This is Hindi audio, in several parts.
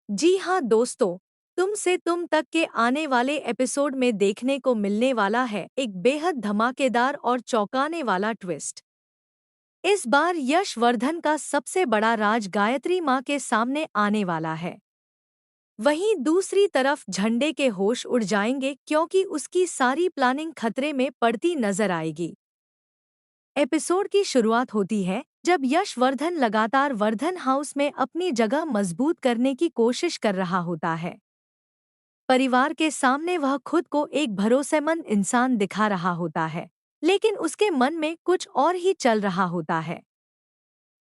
जी हाँ दोस्तों, तुम से तुम तक के आने वाले एपिसोड में देखने को मिलने वाला है एक बेहद धमाकेदार और चौंकाने वाला ट्विस्ट। इस बार यशवर्धन का सबसे बड़ा राज गायत्री माँ के सामने आने वाला है। वहीं दूसरी तरफ झंडे के होश उड़ जाएंगे क्योंकि उसकी सारी प्लानिंग खतरे में पड़ती नजर आएगी। एपिसोड की शुरुआत होती है जब यशवर्धन लगातार वर्धन हाउस में अपनी जगह मजबूत करने की कोशिश कर रहा होता है। परिवार के सामने वह खुद को एक भरोसेमंद इंसान दिखा रहा होता है, लेकिन उसके मन में कुछ और ही चल रहा होता है।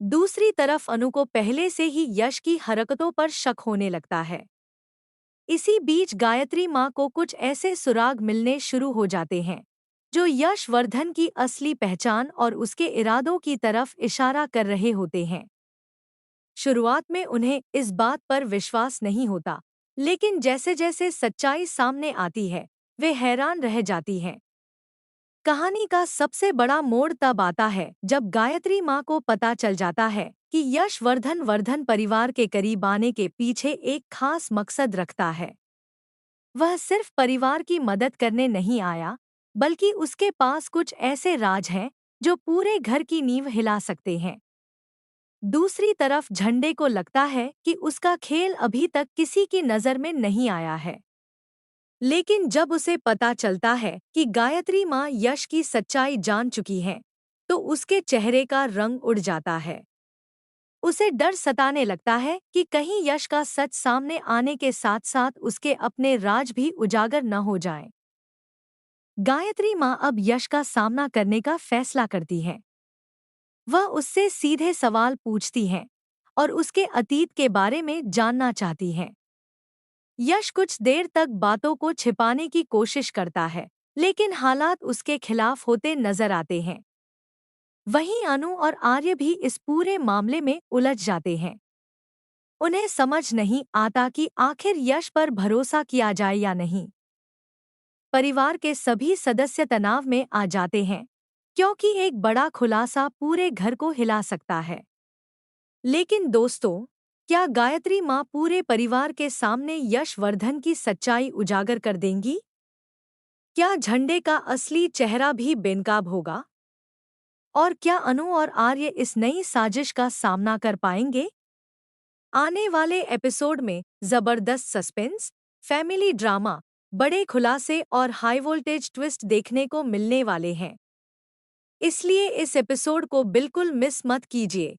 दूसरी तरफ अनु को पहले से ही यश की हरकतों पर शक होने लगता है। इसी बीच गायत्री माँ को कुछ ऐसे सुराग मिलने शुरू हो जाते हैं जो यशवर्धन की असली पहचान और उसके इरादों की तरफ इशारा कर रहे होते हैं। शुरुआत में उन्हें इस बात पर विश्वास नहीं होता, लेकिन जैसे जैसे सच्चाई सामने आती है वे हैरान रह जाती हैं। कहानी का सबसे बड़ा मोड़ तब आता है जब गायत्री माँ को पता चल जाता है कि यशवर्धन वर्धन परिवार के करीब आने के पीछे एक खास मकसद रखता है। वह सिर्फ परिवार की मदद करने नहीं आया, बल्कि उसके पास कुछ ऐसे राज हैं जो पूरे घर की नींव हिला सकते हैं। दूसरी तरफ झंडे को लगता है कि उसका खेल अभी तक किसी की नज़र में नहीं आया है। लेकिन जब उसे पता चलता है कि गायत्री माँ यश की सच्चाई जान चुकी है, तो उसके चेहरे का रंग उड़ जाता है। उसे डर सताने लगता है कि कहीं यश का सच सामने आने के साथ साथ उसके अपने राज भी उजागर न हो जाएं। गायत्री माँ अब यश का सामना करने का फैसला करती है। वह उससे सीधे सवाल पूछती हैं और उसके अतीत के बारे में जानना चाहती हैं। यश कुछ देर तक बातों को छिपाने की कोशिश करता है, लेकिन हालात उसके खिलाफ होते नजर आते हैं। वहीं अनु और आर्य भी इस पूरे मामले में उलझ जाते हैं। उन्हें समझ नहीं आता कि आखिर यश पर भरोसा किया जाए या नहीं। परिवार के सभी सदस्य तनाव में आ जाते हैं, क्योंकि एक बड़ा खुलासा पूरे घर को हिला सकता है। लेकिन दोस्तों, क्या गायत्री माँ पूरे परिवार के सामने यशवर्धन की सच्चाई उजागर कर देंगी? क्या झंडे का असली चेहरा भी बेनकाब होगा? और क्या अनु और आर्य इस नई साजिश का सामना कर पाएंगे? आने वाले एपिसोड में जबरदस्त सस्पेंस, फैमिली ड्रामा, बड़े खुलासे और हाई वोल्टेज ट्विस्ट देखने को मिलने वाले हैं। इसलिए इस एपिसोड को बिल्कुल मिस मत कीजिए।